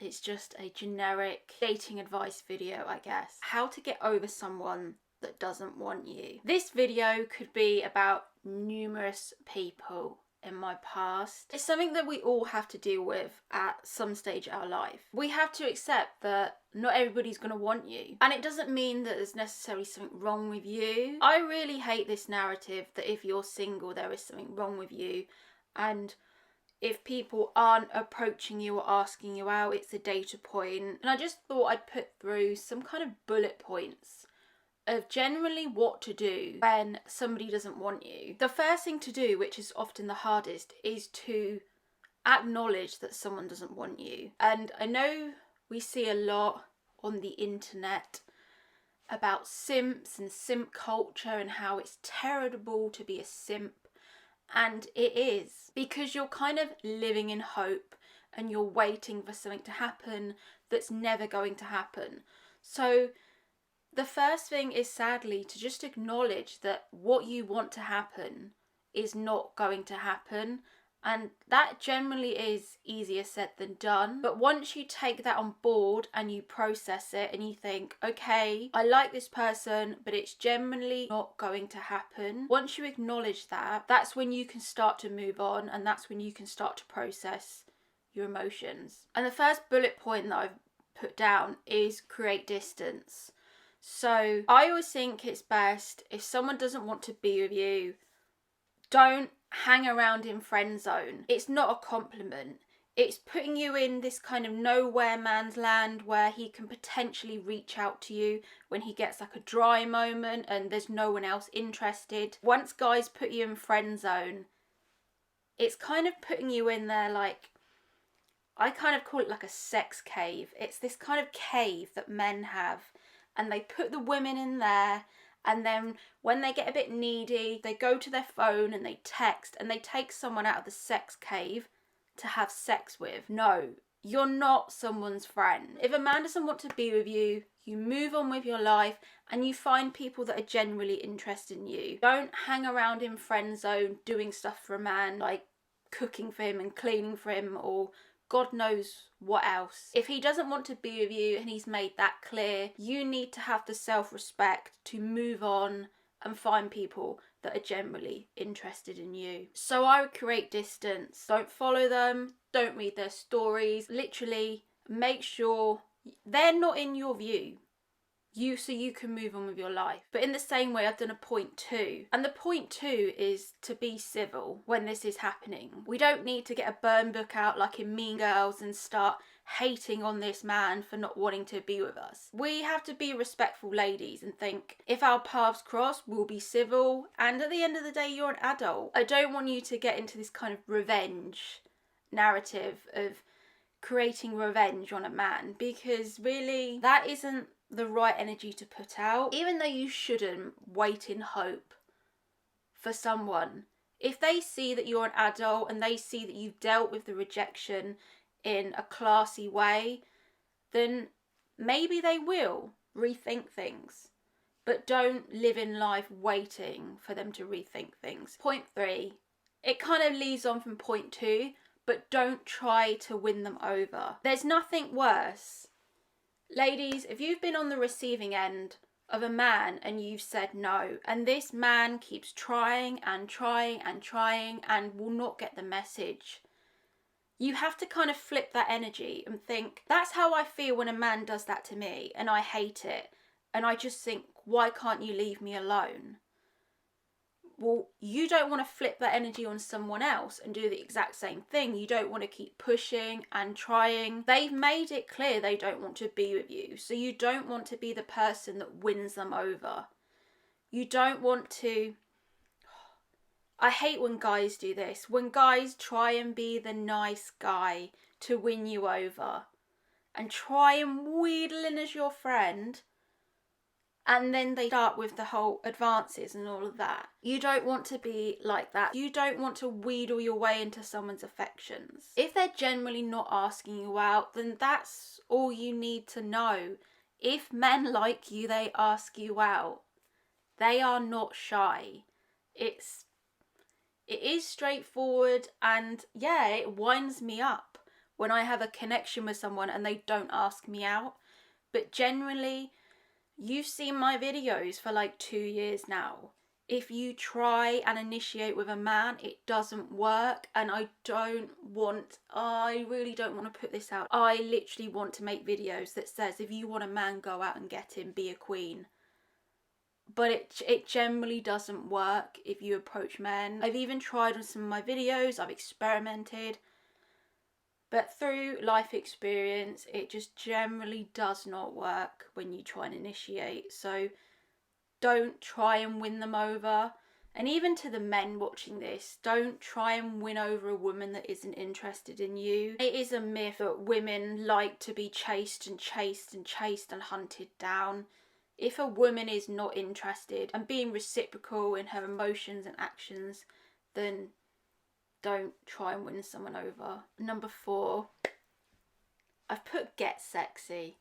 It's just a generic dating advice video, I guess. How to get over someone that doesn't want you. This video could be about numerous people in my past. It's something that we all have to deal with at some stage of our life. We have to accept that not everybody's going to want you, and it doesn't mean that there's necessarily something wrong with you. I really hate this narrative that if you're single there is something wrong with you, and if people aren't approaching you or asking you out, it's a data point. And I just thought I'd put through some kind of bullet points of generally what to do when somebody doesn't want you. The first thing to do, which is often the hardest, is to acknowledge that someone doesn't want you. And I know we see a lot on the internet about simps and simp culture and how it's terrible to be a simp. And it is, because you're kind of living in hope and you're waiting for something to happen that's never going to happen. So the first thing is, sadly, to just acknowledge that what you want to happen is not going to happen. And that generally is easier said than done. But once you take that on board and you process it and you think, okay, I like this person, but it's generally not going to happen. Once you acknowledge that, that's when you can start to move on, and that's when you can start to process your emotions. And the first bullet point that I've put down is create distance. So I always think it's best, if someone doesn't want to be with you, don't hang around in friend zone. It's not a compliment. It's putting you in this kind of nowhere man's land where he can potentially reach out to you when he gets like a dry moment and there's no one else interested. Once guys put you in friend zone, it's kind of putting you in there, like, I kind of call it like a sex cave. It's this kind of cave that men have, and they put the women in there, and then when they get a bit needy, they go to their phone and they text, and they take someone out of the sex cave to have sex with. No, you're not someone's friend. If a man doesn't want to be with you, you move on with your life and you find people that are genuinely interested in you. Don't hang around in friend zone doing stuff for a man, like cooking for him and cleaning for him, or God knows what else. If he doesn't want to be with you and he's made that clear, you need to have the self-respect to move on and find people that are generally interested in you. So I would create distance. Don't follow them, don't read their stories. Literally make sure they're not in your view. So you can move on with your life. But in the same way, I've done a point 2. And the point 2 is to be civil when this is happening. We don't need to get a burn book out like in Mean Girls and start hating on this man for not wanting to be with us. We have to be respectful ladies and think, if our paths cross, we'll be civil. And at the end of the day, you're an adult. I don't want you to get into this kind of revenge narrative of creating revenge on a man, because really that isn't the right energy to put out. Even though you shouldn't wait in hope for someone, if they see that you're an adult and they see that you've dealt with the rejection in a classy way, then maybe they will rethink things. But don't live in life waiting for them to rethink things. Point 3, it kind of leads on from point 2, but don't try to win them over. There's nothing worse. Ladies, if you've been on the receiving end of a man and you've said no, and this man keeps trying and trying and trying and will not get the message, you have to kind of flip that energy and think, that's how I feel when a man does that to me and I hate it. And I just think, why can't you leave me alone? Well, you don't want to flip that energy on someone else and do the exact same thing. You don't want to keep pushing and trying. They've made it clear they don't want to be with you. So you don't want to be the person that wins them over. You don't want to... I hate when guys do this. When guys try and be the nice guy to win you over and try and wheedle in as your friend, and then they start with the whole advances and all of that. You don't want to be like that. You don't want to wheedle your way into someone's affections. If they're generally not asking you out, then that's all you need to know. If men like you, they ask you out. They are not shy. It is straightforward, and yeah, it winds me up when I have a connection with someone and they don't ask me out. But generally, you've seen my videos for like 2 years now. If you try and initiate with a man, it doesn't work. And I really don't want to put this out. I literally want to make videos that says, if you want a man, go out and get him, be a queen. But it generally doesn't work if you approach men. I've even tried on some of my videos, I've experimented. But through life experience, it just generally does not work when you try and initiate. So don't try and win them over. And even to the men watching this, don't try and win over a woman that isn't interested in you. It is a myth that women like to be chased and chased and chased and hunted down. If a woman is not interested and being reciprocal in her emotions and actions, then don't try and win someone over. Number 4, I've put get sexy.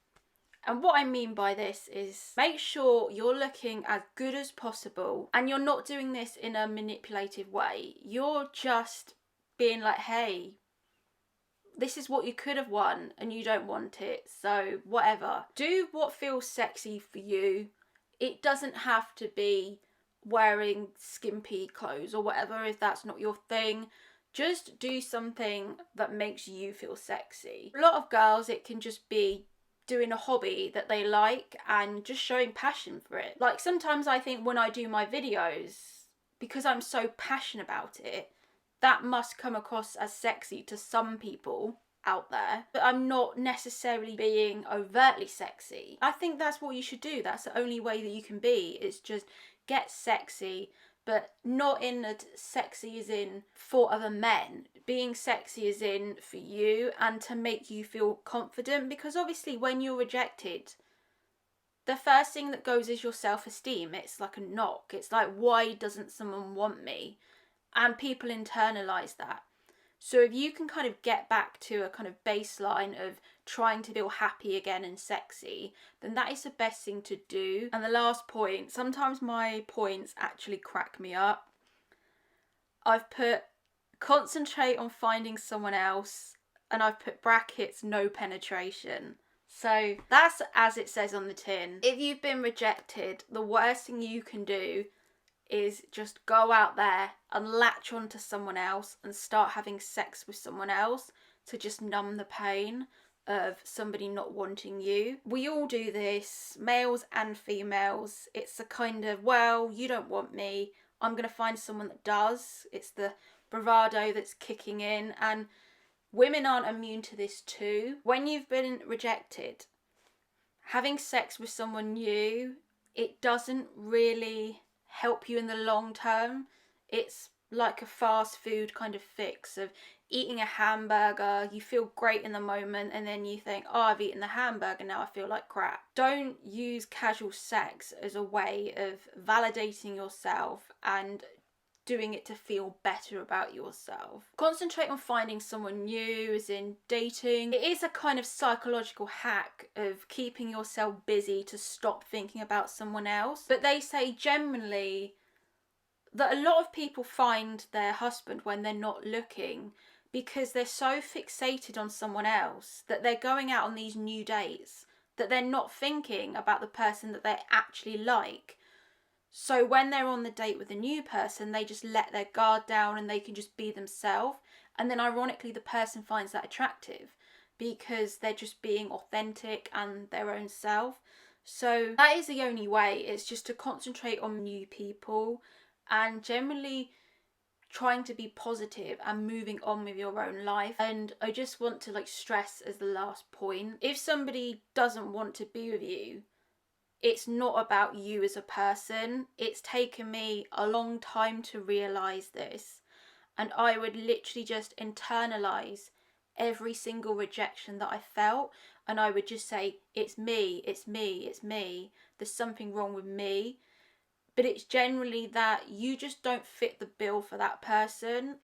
And what I mean by this is make sure you're looking as good as possible, and you're not doing this in a manipulative way. You're just being like, hey, this is what you could have won and you don't want it, so whatever. Do what feels sexy for you. It doesn't have to be wearing skimpy clothes or whatever if that's not your thing. Just do something that makes you feel sexy. A lot of girls, it can just be doing a hobby that they like and just showing passion for it. Like sometimes I think when I do my videos, because I'm so passionate about it, that must come across as sexy to some people out there, but I'm not necessarily being overtly sexy. I think that's what you should do. That's the only way that you can be, is just get sexy, but not in a sexy as in for other men. Being sexy as in for you and to make you feel confident, because obviously when you're rejected, the first thing that goes is your self-esteem. It's like a knock. It's like, why doesn't someone want me? And people internalize that. So if you can kind of get back to a kind of baseline of trying to feel happy again and sexy, then that is the best thing to do. And the last point, sometimes my points actually crack me up. I've put concentrate on finding someone else, and I've put brackets, no penetration. So that's as it says on the tin. If you've been rejected, the worst thing you can do is just go out there and latch onto someone else and start having sex with someone else to just numb the pain of somebody not wanting you. We all do this, males and females. It's a kind of, well, you don't want me, I'm going to find someone that does. It's the bravado that's kicking in, and women aren't immune to this too. When you've been rejected, having sex with someone new, it doesn't really help you in the long term. It's like a fast food kind of fix of eating a hamburger. You feel great in the moment and then you think, oh, I've eaten the hamburger, now I feel like crap. Don't use casual sex as a way of validating yourself and doing it to feel better about yourself. Concentrate on finding someone new, as in dating. It is a kind of psychological hack of keeping yourself busy to stop thinking about someone else. But they say generally that a lot of people find their husband when they're not looking because they're so fixated on someone else that they're going out on these new dates that they're not thinking about the person that they actually like. So when they're on the date with a new person, they just let their guard down and they can just be themselves. And then ironically, the person finds that attractive because they're just being authentic and their own self. So that is the only way. It's just to concentrate on new people and generally trying to be positive and moving on with your own life. And I just want to stress as the last point, if somebody doesn't want to be with you, it's not about you as a person. It's taken me a long time to realise this. And I would literally just internalise every single rejection that I felt. And I would just say, it's me, it's me, it's me. There's something wrong with me. But it's generally that you just don't fit the bill for that person.